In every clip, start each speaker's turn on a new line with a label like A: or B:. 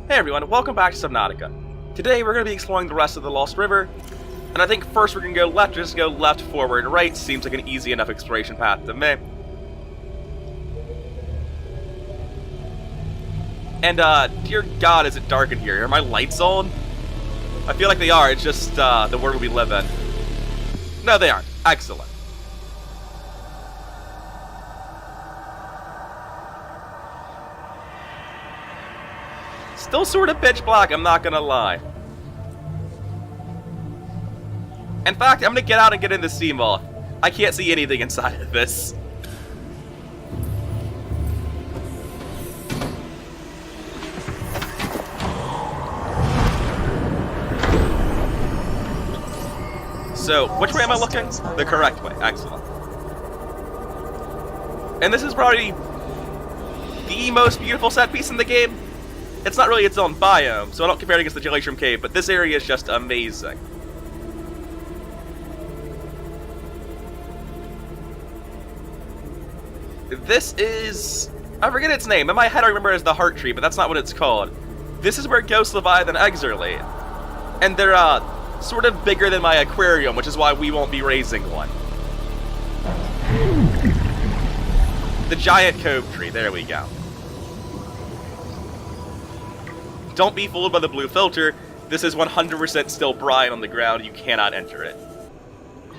A: Hey everyone, welcome back to Subnautica. Today we're going to be exploring the rest of the Lost River, and I think first we're going to go left, just go left, forward, right. Seems like an easy enough exploration path to me. And dear God, is it dark in here? Are my lights on? I feel like they are, it's just the world we live in. No, they aren't. Excellent. Still sort of pitch black, I'm not gonna lie. In fact, I'm gonna get out and get in the sea moth. I can't see anything inside of this. So, which way am I looking? The correct way. Excellent. And this is probably the most beautiful set piece in the game. It's not really its own biome, so I don't compare it against the Gelatium Cave, but this area is just amazing. This is... I forget its name. In my head I remember it as the Heart Tree, but that's not what it's called. This is where Ghost Leviathan eggs are laid. And they're, sort of bigger than my aquarium, which is why we won't be raising one. The giant Cove tree, there we go. Don't be fooled by the blue filter, this is 100% still brine on the ground, you cannot enter it.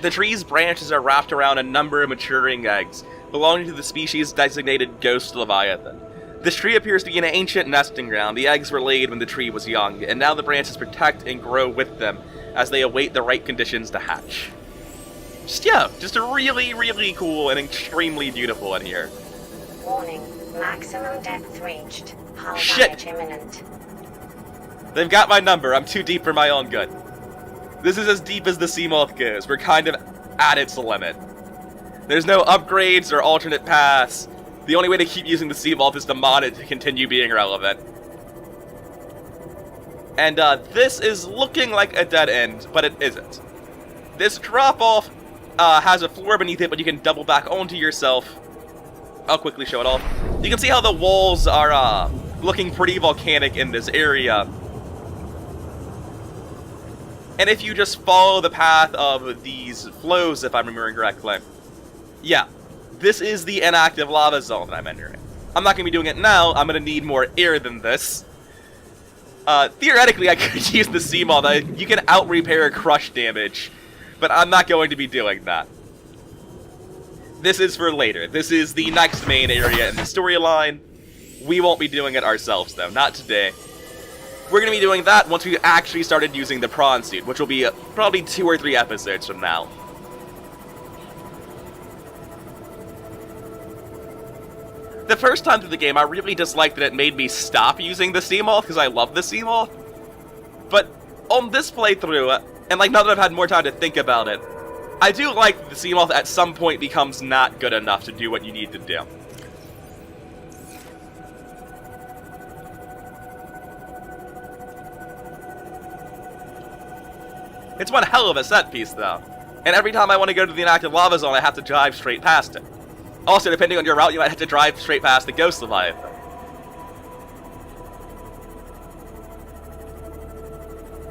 A: The tree's branches are wrapped around a number of maturing eggs, belonging to the species designated Ghost Leviathan. This tree appears to be an ancient nesting ground. The eggs were laid when the tree was young, and now the branches protect and grow with them as they await the right conditions to hatch. Just really, really cool and extremely beautiful in here.
B: Warning, maximum depth reached. Hull
A: Shit!
B: damage imminent.
A: They've got my number, I'm too deep for my own good. This is as deep as the sea moth goes, we're kind of at its limit. There's no upgrades or alternate paths. The only way to keep using the sea moth is to mod it to continue being relevant. And this is looking like a dead end, but it isn't. This drop-off has a floor beneath it, but you can double back onto yourself. I'll quickly show it off. You can see how the walls are looking pretty volcanic in this area. And if you just follow the path of these flows, if I'm remembering correctly, yeah, this is the inactive lava zone that I'm entering. I'm not going to be doing it now, I'm going to need more air than this. Theoretically, I could use the sea moth. You can out-repair crush damage, but I'm not going to be doing that. This is for later. This is the next main area in the storyline. We won't be doing it ourselves, though. Not today. We're going to be doing that once we actually started using the prawn suit, which will be probably 2 or 3 episodes from now. The first time through the game, I really disliked that it made me stop using the sea moth, because I love the sea moth. But on this playthrough, and like now that I've had more time to think about it, I do like that the sea moth at some point becomes not good enough to do what you need to do. It's one hell of a set piece, though. And every time I want to go to the inactive lava zone, I have to drive straight past it. Also, depending on your route, you might have to drive straight past the Ghost Leviathan.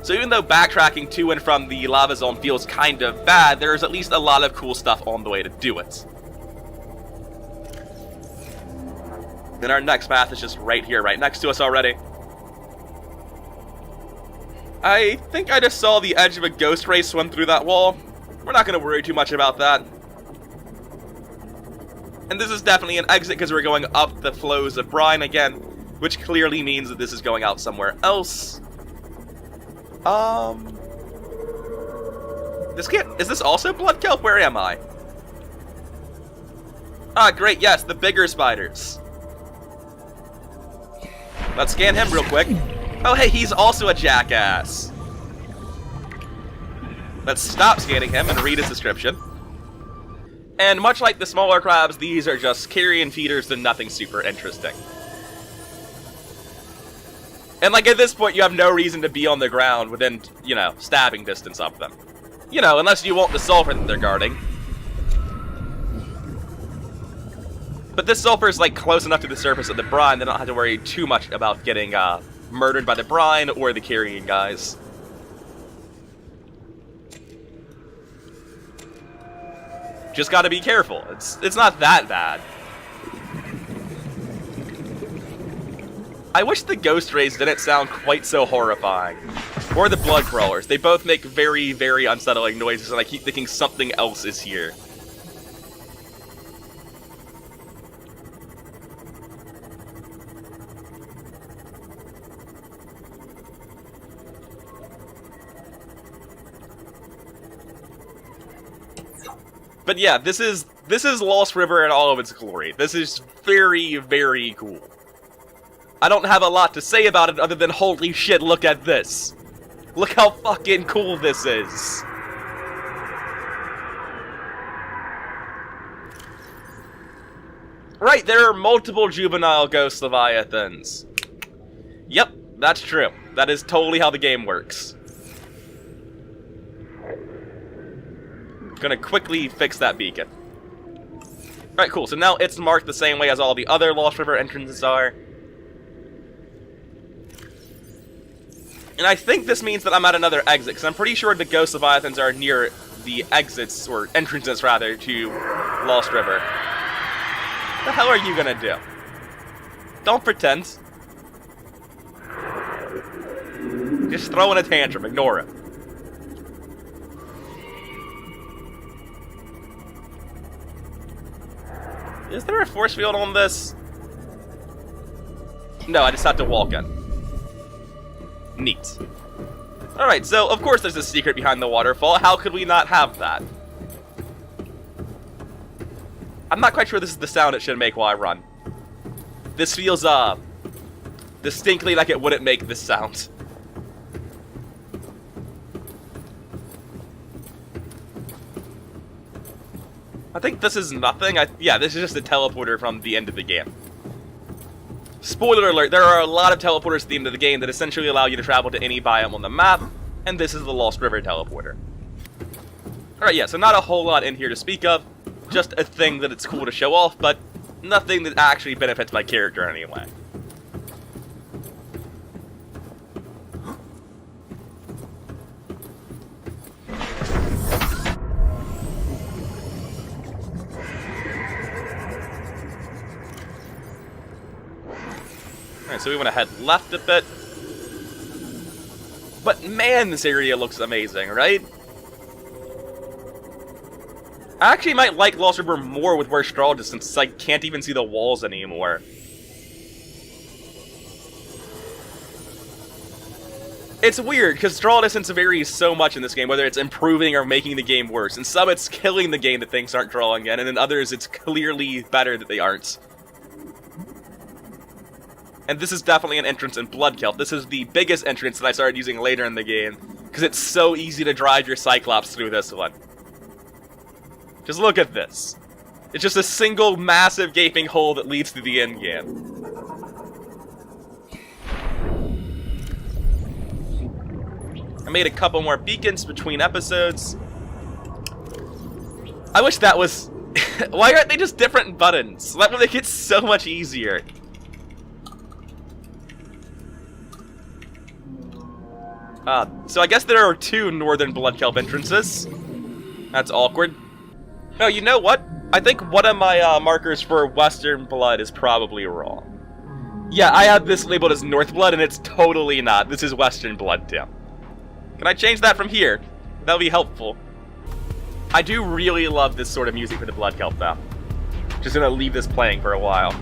A: So even though backtracking to and from the lava zone feels kind of bad, there's at least a lot of cool stuff on the way to do it. Then our next path is just right here, right next to us already. I think I just saw the edge of a ghost ray swim through that wall. We're not going to worry too much about that. And this is definitely an exit because we're going up the flows of brine again, which clearly means that this is going out somewhere else. Is this also Blood Kelp? Where am I? Ah, great, yes, the bigger spiders. Let's scan him real quick. Oh, hey, he's also a jackass. Let's stop scanning him and read his description. And much like the smaller crabs, these are just carrion feeders to nothing super interesting. And like at this point, you have no reason to be on the ground within, you know, stabbing distance of them. You know, unless you want the sulfur that they're guarding. But this sulfur is like close enough to the surface of the brine, they don't have to worry too much about getting murdered by the brine or the carrying guys. Just gotta be careful. It's not that bad. I wish the ghost rays didn't sound quite so horrifying. Or the blood crawlers. They both make very, very unsettling noises, and I keep thinking something else is here. But yeah, this is Lost River in all of its glory. This is very, very cool. I don't have a lot to say about it other than holy shit, look at this. Look how fucking cool this is. Right, there are multiple juvenile ghost Leviathans. Yep, that's true. That is totally how the game works. Gonna quickly fix that beacon. Alright, cool. So now it's marked the same way as all the other Lost River entrances are. And I think this means that I'm at another exit, because I'm pretty sure the Ghost Leviathans are near the exits, or entrances rather, to Lost River. What the hell are you gonna do? Don't pretend. Just throw in a tantrum, ignore it. Is there a force field on this? No, I just have to walk in. Neat. Alright, so of course there's a secret behind the waterfall. How could we not have that? I'm not quite sure this is the sound it should make while I run. This feels, distinctly like it wouldn't make this sound. I think this is nothing. Yeah, this is just a teleporter from the end of the game. Spoiler alert, there are a lot of teleporters at the end of the game that essentially allow you to travel to any biome on the map, and this is the Lost River teleporter. Alright, yeah, so not a whole lot in here to speak of, just a thing that it's cool to show off, but nothing that actually benefits my character anyway. Alright, so we want to head left a bit. But man, this area looks amazing, right? I actually might like Lost River more with worse draw distance, since I can't even see the walls anymore. It's weird, because draw distance varies so much in this game, whether it's improving or making the game worse. In some, it's killing the game that things aren't drawing in, and in others, it's clearly better that they aren't. And this is definitely an entrance in Blood Kelp. This is the biggest entrance that I started using later in the game, because it's so easy to drive your Cyclops through this one. Just look at this. It's just a single massive gaping hole that leads to the end game. I made a couple more beacons between episodes. I wish that was... Why aren't they just different buttons? That would make it so much easier. So I guess there are two northern Blood Kelp entrances. That's awkward. No, you know what? I think one of my markers for Western Blood is probably wrong. Yeah, I have this labeled as North Blood, and it's totally not. This is Western Blood, too. Can I change that from here? That'll be helpful. I do really love this sort of music for the Blood Kelp, though. Just gonna leave this playing for a while.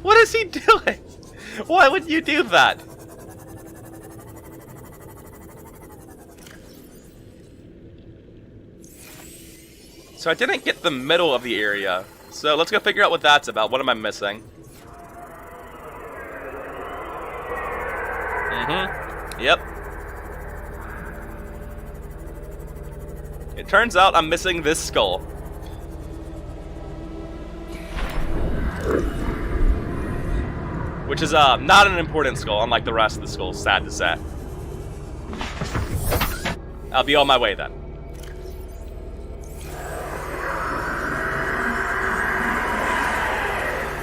A: What is he doing? Why would you do that? So I didn't get the middle of the area. So let's go figure out what that's about. What am I missing? Yep. It turns out I'm missing this skull. Which is not an important skull, unlike the rest of the skulls, sad to say. I'll be on my way then.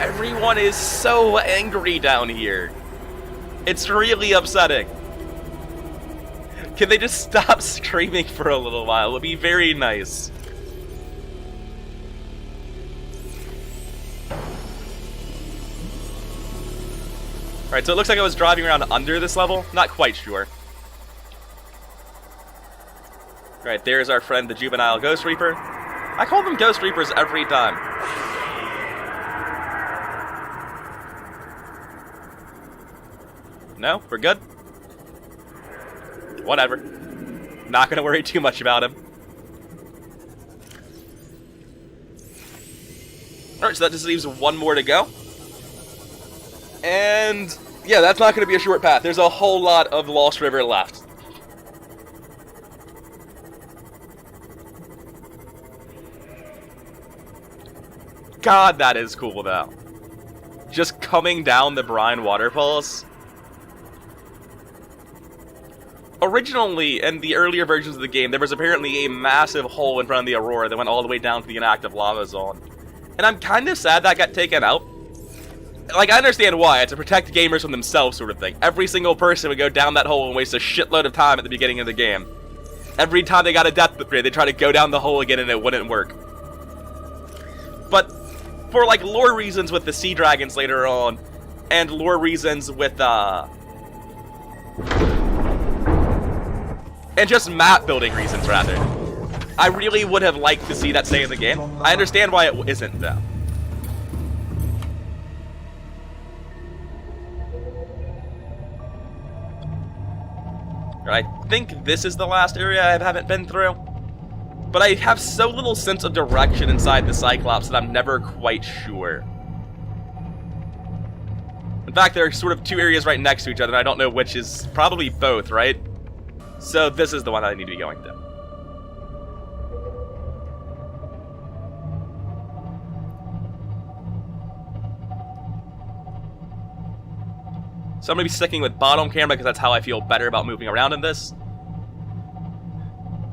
A: Everyone is so angry down here. It's really upsetting. Can they just stop screaming for a little while? It would be very nice. Alright, so it looks like I was driving around under this level. Not quite sure. Alright, there's our friend the juvenile Ghost Reaper. I call them Ghost Reapers every time. No? We're good? Whatever. Not gonna worry too much about him. Alright, so that just leaves one more to go. And yeah, that's not gonna be a short path. There's a whole lot of Lost River left. God, that is cool though. Just coming down the brine waterfalls. Originally, in the earlier versions of the game, there was apparently a massive hole in front of the Aurora that went all the way down to the inactive lava zone. And I'm kind of sad that got taken out. Like, I understand why. It's to protect gamers from themselves sort of thing. Every single person would go down that hole and waste a shitload of time at the beginning of the game. Every time they got a death upgrade, they'd try to go down the hole again and it wouldn't work. But for, like, lore reasons with the sea dragons later on, and lore reasons with, and just map building reasons, rather. I really would have liked to see that stay in the game. I understand why it isn't, though. I think this is the last area I haven't been through. But I have so little sense of direction inside the Cyclops that I'm never quite sure. In fact, there are sort of two areas right next to each other, and I don't know which is probably both, right? So this is the one I need to be going to. So I'm going to be sticking with bottom camera because that's how I feel better about moving around in this.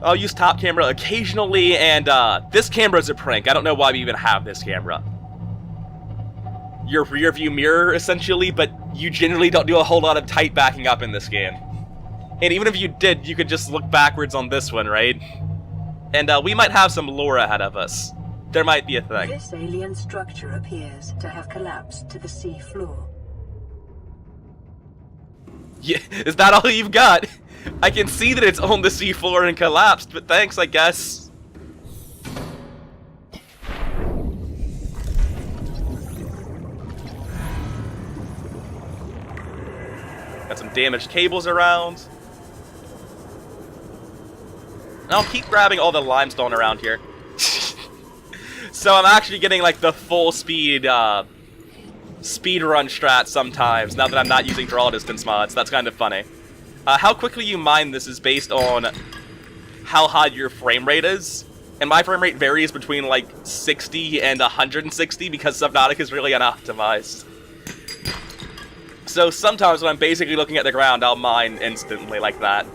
A: I'll use top camera occasionally, and this camera is a prank. I don't know why we even have this camera. Your rear view mirror, essentially, but you generally don't do a whole lot of tight backing up in this game. And even if you did, you could just look backwards on this one, right? And we might have some lore ahead of us. There might be a thing.
C: This alien structure appears to have collapsed to the sea floor.
A: Yeah, is that all you've got? I can see that it's on the seafloor and collapsed, but thanks, I guess. Got some damaged cables around. And I'll keep grabbing all the limestone around here. So I'm actually getting like the full speed speedrun strat sometimes, now that I'm not using draw distance mods. That's kind of funny. How quickly you mine this is based on how high your frame rate is. And my frame rate varies between like 60 and 160 because Subnautica is really unoptimized. So sometimes when I'm basically looking at the ground, I'll mine instantly like that.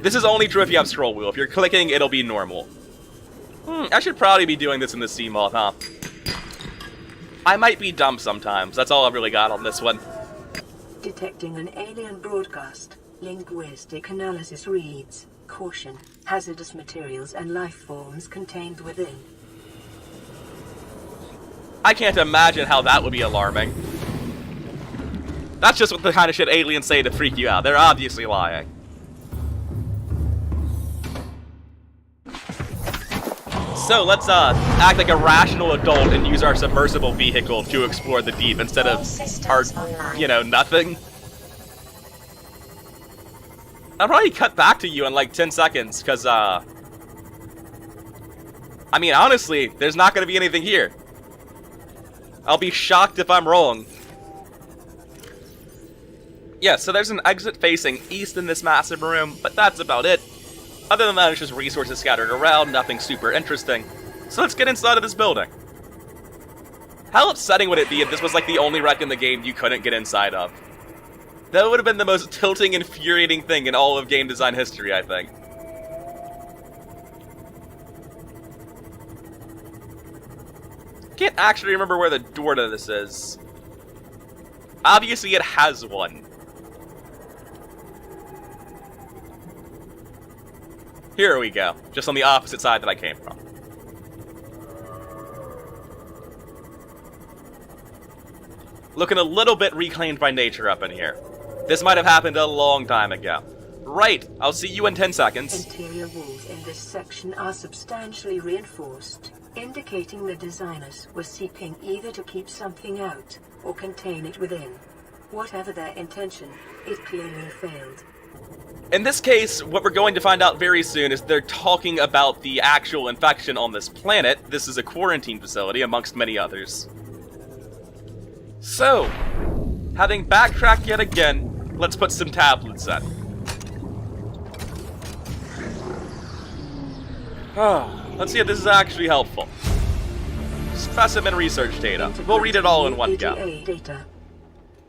A: This is only true if you have scroll wheel. If you're clicking, it'll be normal. I should probably be doing this in the sea moth, huh? I might be dumb sometimes. That's all I've really got on this one.
C: Detecting an alien broadcast. Linguistic analysis reads, caution, hazardous materials and life forms contained within.
A: I can't imagine how that would be alarming. That's just what the kind of shit aliens say to freak you out. They're obviously So let's act like a rational adult and use our submersible vehicle to explore the deep instead of our, nothing. I'll probably cut back to you in like 10 seconds, because, I mean, honestly, there's not going to be anything here. I'll be shocked if I'm wrong. Yeah, so there's an exit facing east in this massive room, but that's about it. Other than that, it's just resources scattered around, nothing super interesting. So let's get inside of this building. How upsetting would it be if this was like the only wreck in the game you couldn't get inside of? That would have been the most tilting, infuriating thing in all of game design history, I think. Can't actually remember where the door to this is. Obviously it has one. Here we go, just on the opposite side that I came from. Looking a little bit reclaimed by nature up in here. This might have happened a long time ago. Right, I'll see you in 10 seconds.
C: Interior walls in this section are substantially reinforced, indicating the designers were seeking either to keep something out or contain it within. Whatever their intention, it clearly failed.
A: In this case, what we're going to find out very soon is they're talking about the actual infection on this planet. This is a quarantine facility, amongst many others. So, having backtracked yet again, let's put some tablets in. Let's see if this is actually helpful. Specimen research data. We'll read it all in one go.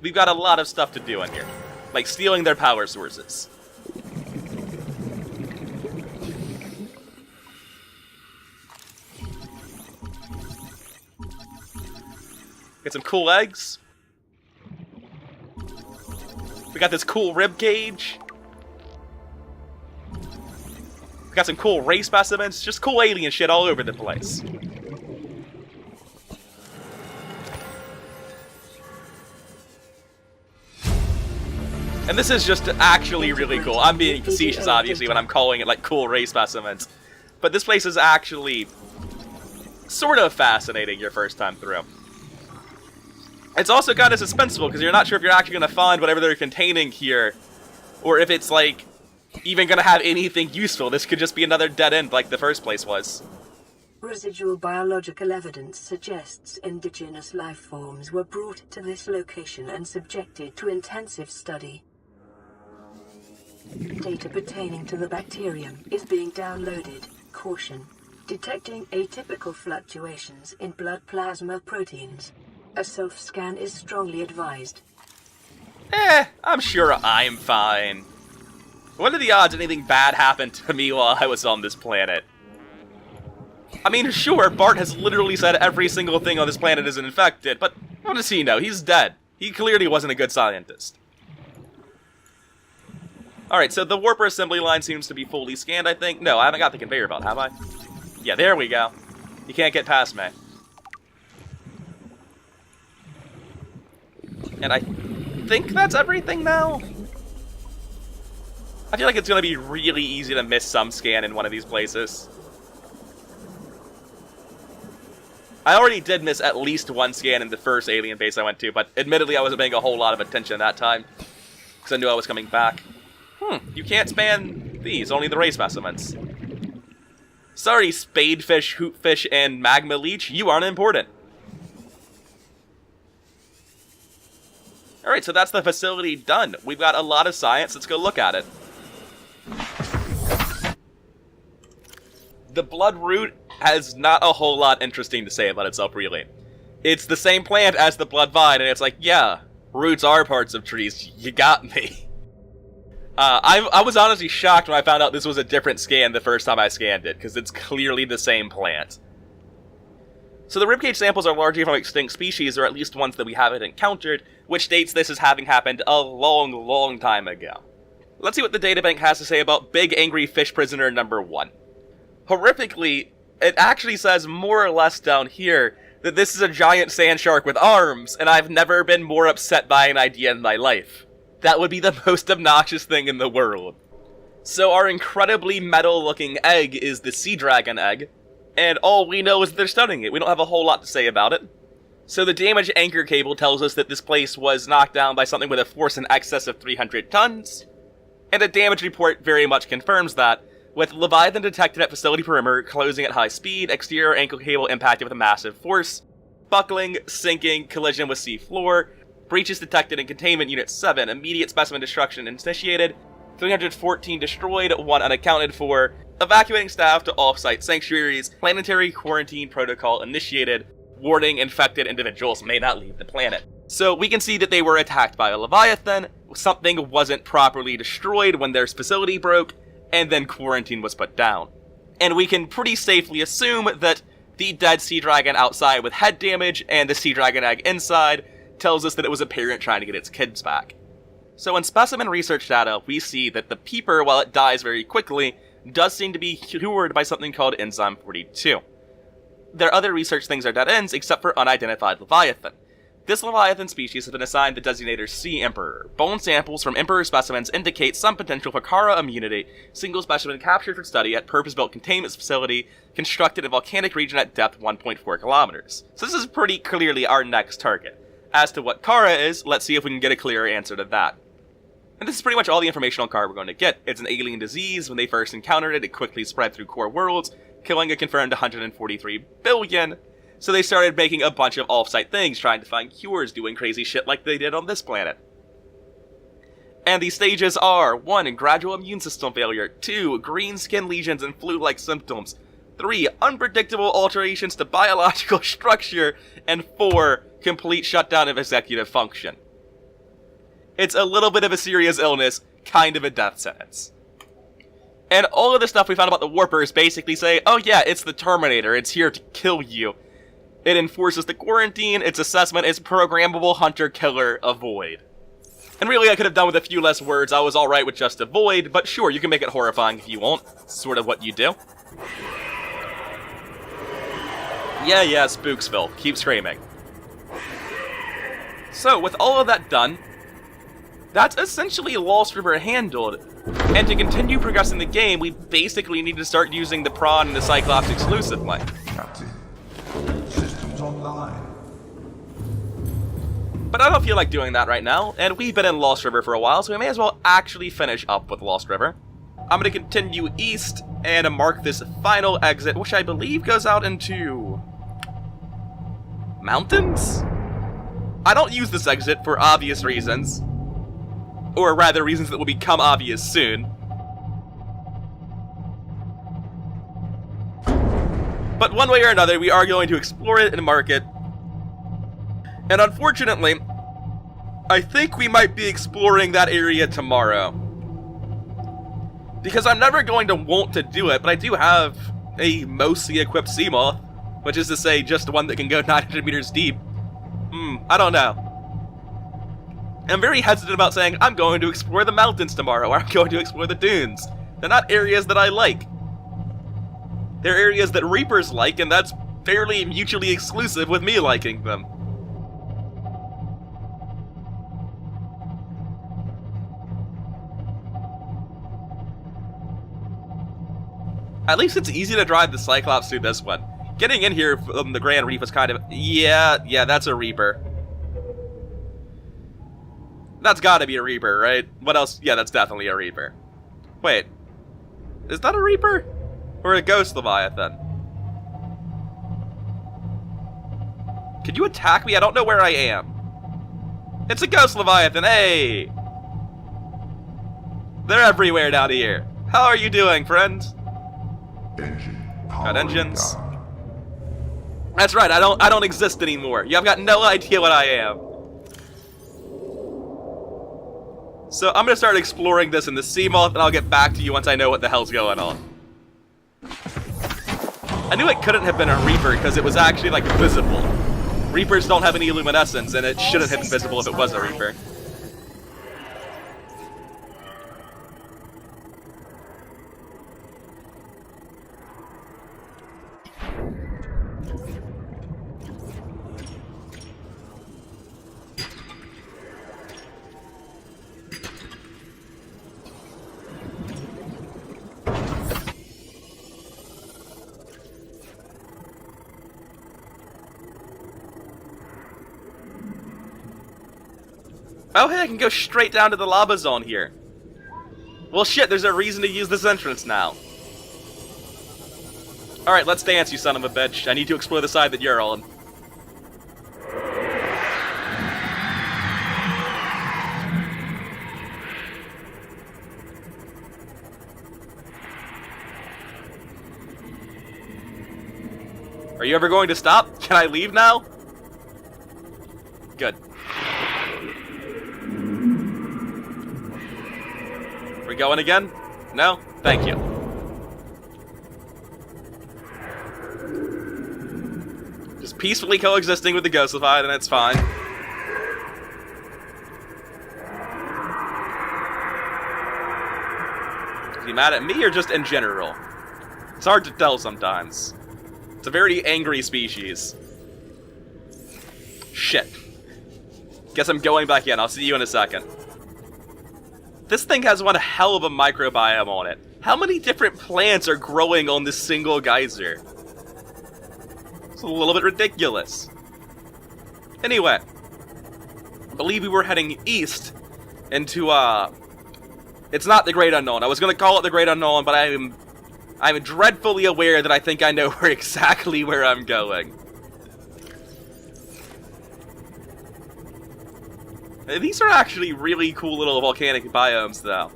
A: We've got a lot of stuff to do in here, like stealing their power sources. Get some cool eggs. We got this cool rib cage. We got some cool ray specimens. Just cool alien shit all over the place. And this is just actually really cool. I'm being facetious, obviously, when I'm calling it like cool ray specimens. But this place is actually sort of fascinating your first time through. It's also kind of suspenseful, because you're not sure if you're actually going to find whatever they're containing here, or if it's, like, even going to have anything useful. This could just be another dead end like the first place was.
C: Residual biological evidence suggests indigenous life forms were brought to this location and subjected to intensive study. Data pertaining to the bacterium is being downloaded. Caution. Detecting atypical fluctuations in blood plasma proteins. A self-scan is strongly advised.
A: I'm sure I'm fine. What are the odds anything bad happened to me while I was on this planet? I mean, sure, Bart has literally said every single thing on this planet is infected, but what does he know? He's dead. He clearly wasn't a good scientist. Alright, so the warper assembly line seems to be fully scanned, I think. No, I haven't got the conveyor belt, have I? Yeah, there we go. You can't get past me. And I think that's everything now? I feel like it's going to be really easy to miss some scan in one of these places. I already did miss at least one scan in the first alien base I went to, but admittedly I wasn't paying a whole lot of attention that time, because I knew I was coming back. You can't span these, only the ray specimens. Sorry, spadefish, hootfish, and magma leech, you aren't important. Alright, so that's the facility done. We've got a lot of science, let's go look at it. The blood root has not a whole lot interesting to say about itself, really. It's the same plant as the blood vine, and it's like, yeah, roots are parts of trees, you got me. I was honestly shocked when I found out this was a different scan the first time I scanned it, because it's clearly the same plant. So the ribcage samples are largely from extinct species, or at least ones that we haven't encountered, which dates this as having happened a long, long time ago. Let's see what the databank has to say about Big Angry Fish Prisoner number 1. Horrifically, it actually says more or less down here that this is a giant sand shark with arms, and I've never been more upset by an idea in my life. That would be the most obnoxious thing in the world. So our incredibly metal-looking egg is the sea dragon egg. And all we know is that they're studying it. We don't have a whole lot to say about it. So the damaged anchor cable tells us that this place was knocked down by something with a force in excess of 300 tons. And the damage report very much confirms that, with Leviathan detected at facility perimeter, closing at high speed, exterior anchor cable impacted with a massive force, buckling, sinking, collision with sea floor, breaches detected in Containment Unit 7, immediate specimen destruction initiated, 314 destroyed, 1 unaccounted for, evacuating staff to off-site sanctuaries, planetary quarantine protocol initiated, warning infected individuals may not leave the planet. So we can see that they were attacked by a Leviathan, something wasn't properly destroyed when their facility broke, and then quarantine was put down. And we can pretty safely assume that the dead sea dragon outside with head damage and the sea dragon egg inside tells us that it was a parent trying to get its kids back. So in specimen research data, we see that the peeper, while it dies very quickly, does seem to be cured by something called enzyme 42. Their other research things are dead ends, except for unidentified Leviathan. This Leviathan species has been assigned the designator Sea Emperor. Bone samples from Emperor specimens indicate some potential for Khara immunity, single specimen captured for study at purpose-built containment facility constructed in volcanic region at depth 1.4 kilometers. So this is pretty clearly our next target. As to what Khara is, let's see if we can get a clearer answer to that. And this is pretty much all the information on Khara we're going to get. It's an alien disease. When they first encountered it, it quickly spread through core worlds, killing a confirmed 143 billion. So they started making a bunch of off-site things, trying to find cures, doing crazy shit like they did on this planet. And these stages are 1. Gradual immune system failure, 2. Green skin lesions and flu-like symptoms, 3. Unpredictable alterations to biological structure, and 4. Complete shutdown of executive function. It's a little bit of a serious illness, kind of a death sentence. And all of the stuff we found about the Warpers basically say, oh yeah, it's the Terminator, it's here to kill you. It enforces the quarantine, its assessment is programmable hunter-killer avoid. And really I could have done with a few less words, I was alright with just avoid, but sure, you can make it horrifying if you want. It's sort of what you do. Yeah, Spooksville. Keep screaming. So, with all of that done, that's essentially Lost River handled. And to continue progressing the game, we basically need to start using the Prawn and the Cyclops exclusively.
D: Captain, all systems online.
A: But I don't feel like doing that right now, and we've been in Lost River for a while, so we may as well actually finish up with Lost River. I'm going to continue east and mark this final exit, which I believe goes out into mountains? I don't use this exit for obvious reasons. Or rather, reasons that will become obvious soon. But one way or another, we are going to explore it and mark it. And unfortunately, I think we might be exploring that area tomorrow. Because I'm never going to want to do it, but I do have a mostly equipped Seamoth, which is to say, just one that can go 900 meters deep. I don't know. I'm very hesitant about saying, I'm going to explore the mountains tomorrow, or I'm going to explore the dunes. They're not areas that I like. They're areas that Reapers like, and that's fairly mutually exclusive with me liking them. At least it's easy to drive the Cyclops through this one. Getting in here from the Grand Reef was kind of... Yeah, that's a Reaper. That's gotta be a Reaper, right? What else? Yeah, that's definitely a Reaper. Wait. Is that a Reaper? Or a Ghost Leviathan? Could you attack me? I don't know where I am. It's a Ghost Leviathan, hey! They're everywhere down here. How are you doing, friends? Got engines. That's right, I don't exist anymore. You've got no idea what I am. So I'm gonna start exploring this in the Seamoth, and I'll get back to you once I know what the hell's going on. I knew it couldn't have been a Reaper because it was actually like visible. Reapers don't have any luminescence, and it shouldn't have been visible if it was a Reaper. Oh hey, I can go straight down to the lava zone here. Well shit, there's a reason to use this entrance now. Alright, let's dance, you son of a bitch. I need to explore the side that you're on. Are you ever going to stop? Can I leave now? Good. We going again? No? Thank you. Just peacefully coexisting with the Ghostlified, and it's fine. Is he mad at me or just in general? It's hard to tell sometimes. It's a very angry species. Shit. Guess I'm going back in. I'll see you in a second. This thing has one hell of a microbiome on it. How many different plants are growing on this single geyser? It's a little bit ridiculous. Anyway. I believe we were heading east into, it's not the Great Unknown. I was gonna call it the Great Unknown, but I'm dreadfully aware that I think I know exactly where I'm going. These are actually really cool little volcanic biomes, though.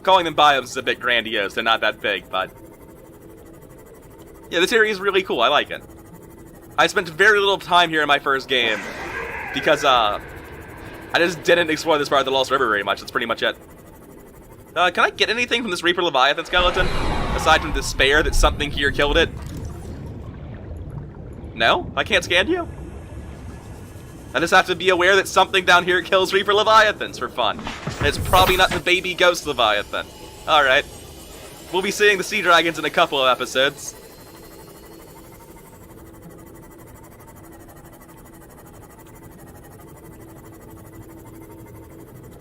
A: Calling them biomes is a bit grandiose, they're not that big, but... yeah, this area is really cool, I like it. I spent very little time here in my first game, because, I just didn't explore this part of the Lost River very much, that's pretty much it. Can I get anything from this Reaper Leviathan skeleton? Aside from despair that something here killed it? No? I can't scan you? I just have to be aware that something down here kills Reaper Leviathans for fun. And it's probably not the baby ghost Leviathan. Alright. We'll be seeing the sea dragons in a couple of episodes.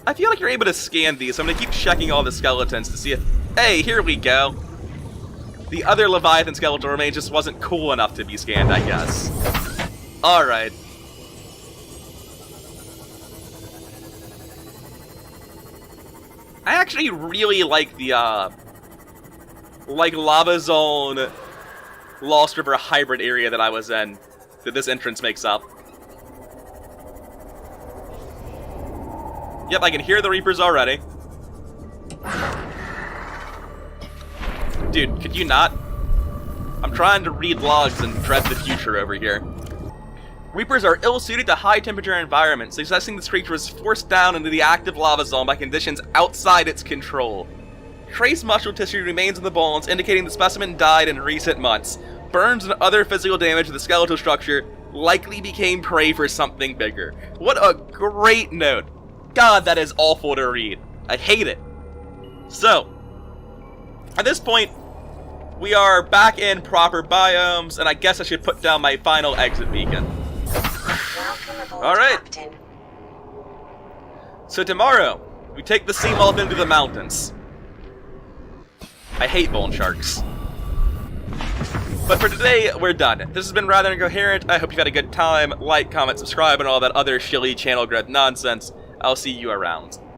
A: I feel like you're able to scan these, so I'm gonna keep checking all the skeletons to see if... hey, here we go! The other Leviathan skeletal remains just wasn't cool enough to be scanned, I guess. Alright. I actually really like the, like Lava Zone Lost River hybrid area that I was in, that this entrance makes up. Yep, I can hear the Reapers already. Dude, could you not? I'm trying to read logs and dread the future over here. Reapers are ill-suited to high-temperature environments, suggesting this creature was forced down into the active lava zone by conditions outside its control. Trace muscle tissue remains in the bones, indicating the specimen died in recent months. Burns and other physical damage to the skeletal structure likely became prey for something bigger. What a great note! God, that is awful to read. I hate it. So, at this point, we are back in proper biomes, and I guess I should put down my final exit beacon. Alright. So tomorrow, we take the sea moth into the mountains. I hate bone sharks. But for today, we're done. This has been rather incoherent. I hope you've had a good time. Like, comment, subscribe, and all that other shilly channel growth nonsense. I'll see you around.